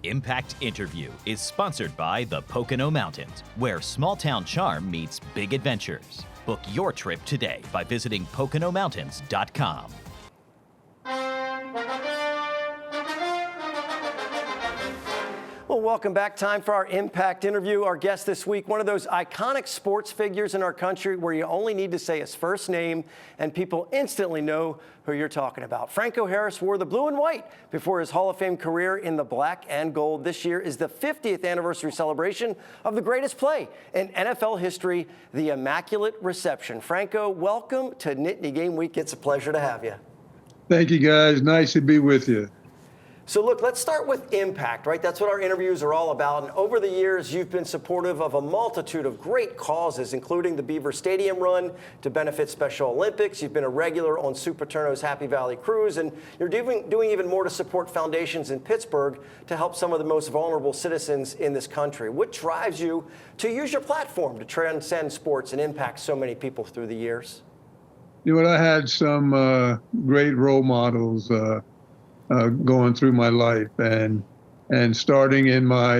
Impact Interview is sponsored by the Pocono Mountains, where small-town charm meets big adventures. Book your trip today by visiting PoconoMountains.com. Well, welcome back. Time for our Impact Interview. Our guest this week, one of those iconic sports figures in our country where you only need to say his first name and people instantly know who you're talking about. Franco Harris wore the blue and white before his Hall of Fame career in the black and gold. This year is the 50th anniversary celebration of the greatest play in NFL history, the Immaculate Reception. Franco, welcome to Nittany Game Week. It's a pleasure to have you. Thank you, guys. Nice to be with you. So look, let's start with impact, right? That's what our interviews are all about. And over the years, you've been supportive of a multitude of great causes, including the Beaver Stadium run to benefit Special Olympics. You've been a regular on Sue Paterno's Happy Valley Cruise, and you're doing even more to support foundations in Pittsburgh to help some of the most vulnerable citizens in this country. What drives you to use your platform to transcend sports and impact so many people through the years? You know, I had some great role models going through my life, and starting in my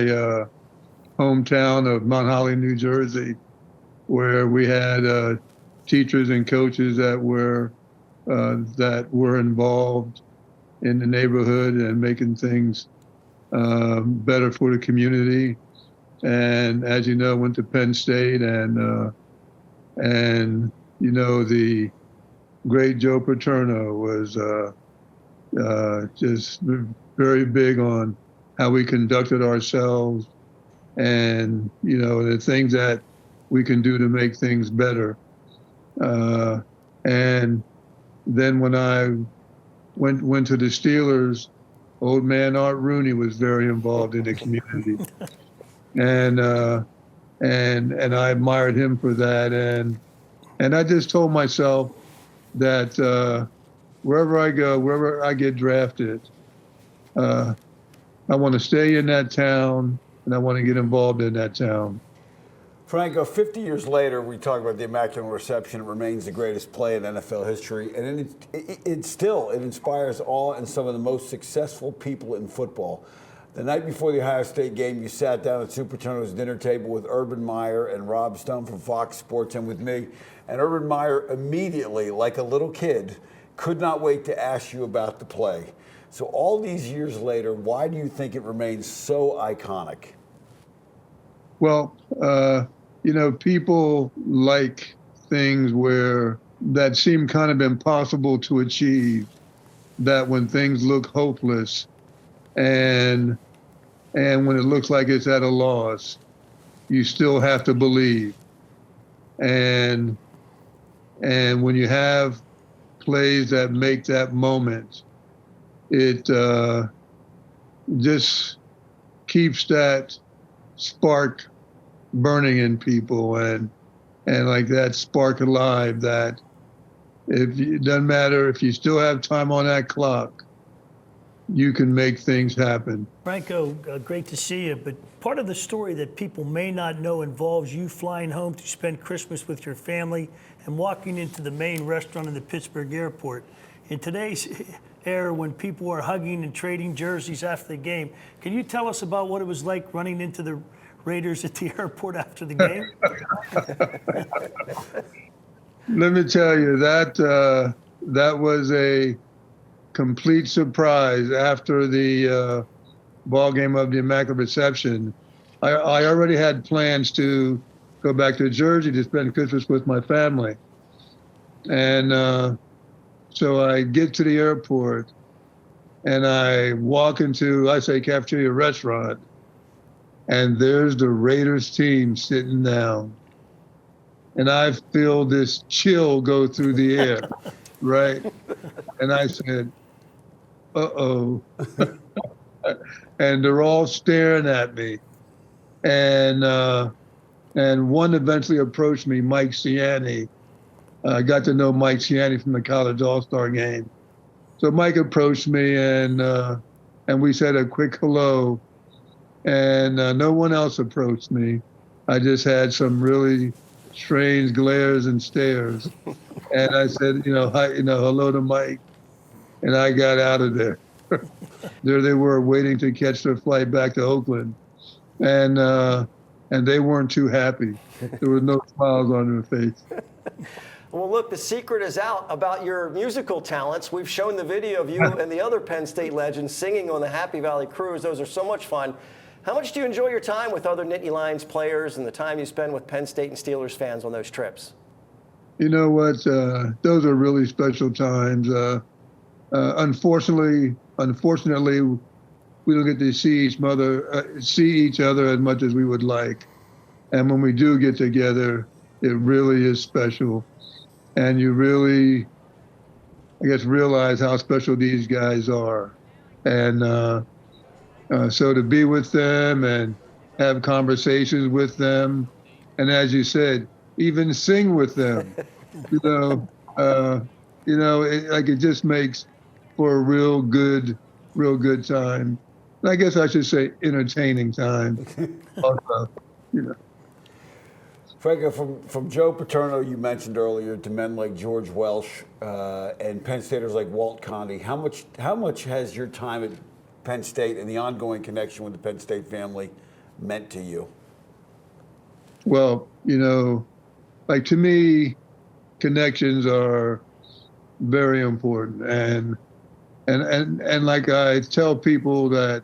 hometown of Mount Holly, New Jersey, where we had teachers and coaches that were involved in the neighborhood and making things better for the community. And as you know, went to Penn State, and you know, the great Joe Paterno was just very big on how we conducted ourselves and, you know, the things that we can do to make things better. And then when I went to the Steelers, old man Art Rooney was very involved in the community. And I admired him for that. And I just told myself that wherever I go, wherever I get drafted, I want to stay in that town, and I want to get involved in that town. Franco, 50 years later, we talk about the Immaculate Reception. It remains the greatest play in NFL history, and it inspires awe in some of the most successful people in football. The night before the Ohio State game, you sat down at Sue Paterno's dinner table with Urban Meyer and Rob Stone from Fox Sports and with me, and Urban Meyer immediately, like a little kid, could not wait to ask you about the play. So all these years later, why do you think it remains so iconic? Well, you know, people like things that seem kind of impossible to achieve, that when things look hopeless and when it looks like it's at a loss, you still have to believe. And when you have plays that make that moment, it just keeps that spark burning in people, and like that spark alive, that it doesn't matter if you still have time on that clock, you can make things happen. Franco, great to see you, but part of the story that people may not know involves you flying home to spend Christmas with your family and walking into the main restaurant in the Pittsburgh airport. In today's era, when people are hugging and trading jerseys after the game, can you tell us about what it was like running into the Raiders at the airport after the game? Let me tell you, that was a complete surprise. After the ball game of the Immaculate Reception, I already had plans to go back to Jersey to spend Christmas with my family. And so I get to the airport and I walk into, I say, cafeteria restaurant, and there's the Raiders team sitting down. And I feel this chill go through the air, right? And I said, uh-oh. And they're all staring at me. And one eventually approached me, Mike Ciani. I got to know Mike Ciani from the College All-Star game. So Mike approached me, and we said a quick hello. And no one else approached me. I just had some really strange glares and stares. And I said, hi, hello to Mike. And I got out of there. There they were waiting to catch their flight back to Oakland. And they weren't too happy. There were no smiles on their face. Well, look, the secret is out about your musical talents. We've shown the video of you and the other Penn State legends singing on the Happy Valley Cruise. Those are so much fun. How much do you enjoy your time with other Nittany Lions players and the time you spend with Penn State and Steelers fans on those trips? You know what? Those are really special times. Unfortunately, we don't get to see each other as much as we would like. And when we do get together, it really is special. And you really, I guess, realize how special these guys are. And so to be with them and have conversations with them, and as you said, even sing with them, it just makes for a real good time. And I guess I should say entertaining time. Also, Franco, from Joe Paterno, you mentioned earlier, to men like George Welsh and Penn Staters like Walt Conde, how much has your time at Penn State and the ongoing connection with the Penn State family meant to you? Well, like to me, connections are very important, and like I tell people that,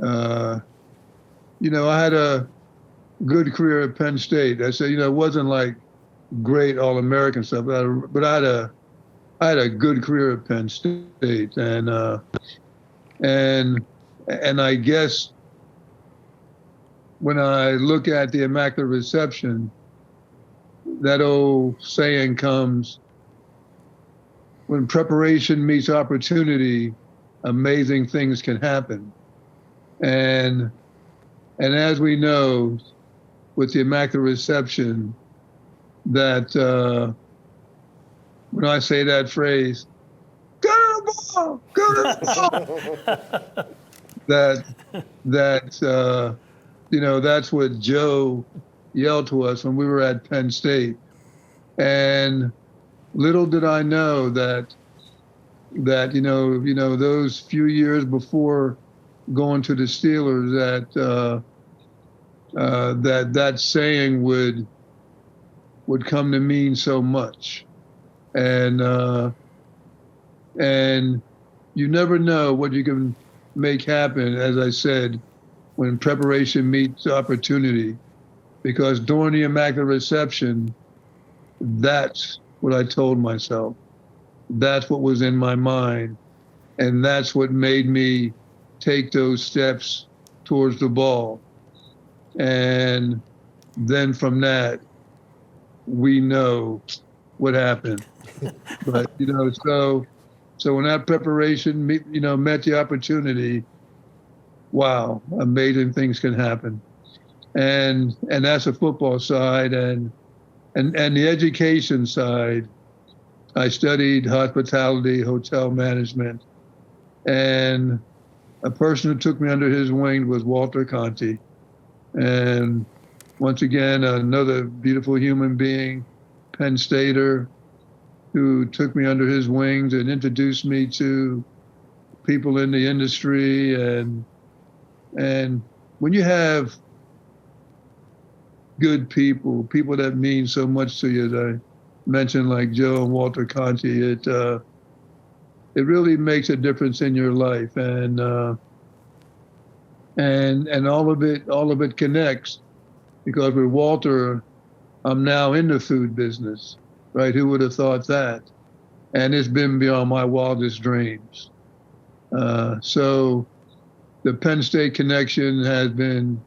I had a good career at Penn State. I said, it wasn't like great All-American stuff, but I had a good career at Penn State, and I guess when I look at the Immaculate Reception, that old saying comes, when preparation meets opportunity, amazing things can happen. And as we know, with the Immaculate Reception, that when I say that phrase, go to the ball, go to the ball, that's what Joe yelled to us when we were at Penn State. And little did I know that those few years before going to the Steelers, that saying would come to mean so much. And you never know what you can make happen, as I said, when preparation meets opportunity. Because during the Immaculate Reception, that's what I told myself. That's what was in my mind. And that's what made me take those steps towards the ball. And then from that, we know what happened. But, so when that preparation, met the opportunity, wow, amazing things can happen. And that's the football side. And the education side, I studied hospitality, hotel management, and a person who took me under his wing was Walter Conte. And once again, another beautiful human being, Penn Stater, who took me under his wings and introduced me to people in the industry. And when you have good people that mean so much to you, as I mentioned, like Joe and Walter Conte, it really makes a difference in your life, and all of it connects, because with Walter, I'm now in the food business, right? Who would have thought that? And it's been beyond my wildest dreams. So the Penn State connection has been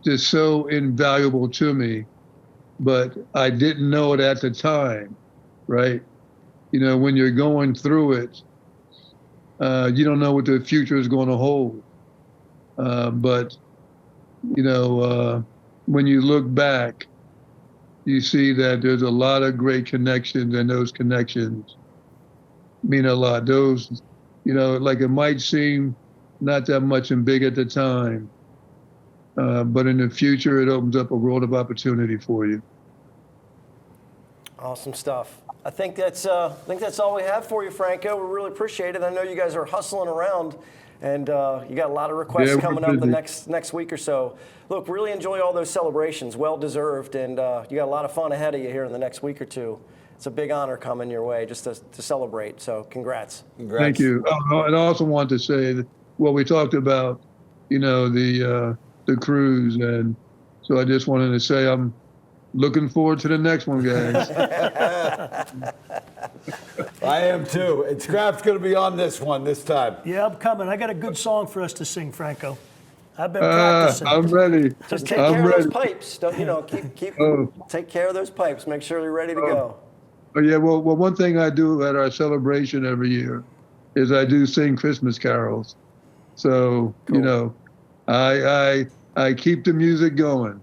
just so invaluable to me, but I didn't know it at the time, right? When you're going through it, you don't know what the future is going to hold. But when you look back, you see that there's a lot of great connections, and those connections mean a lot. Those, like it might seem not that much and big at the time, but in the future, it opens up a world of opportunity for you. Awesome stuff. I think that's all we have for you, Franco. We really appreciate it. I know you guys are hustling around, and you got a lot of requests coming up the next week or so. Look, really enjoy all those celebrations, well deserved, and you got a lot of fun ahead of you here in the next week or two. It's a big honor coming your way just to celebrate. So congrats. Thank you. And I also want to say that, well, we talked about, the cruise, and so I just wanted to say I'm looking forward to the next one, guys. I am too. And Scrap's going to be on this one this time. Yeah, I'm coming. I got a good song for us to sing, Franco. I've been practicing. I'm ready. Just take care of those pipes. Don't take care of those pipes. Make sure they're ready to go. Oh, yeah. Well, one thing I do at our celebration every year is I do sing Christmas carols. So, cool. I keep the music going.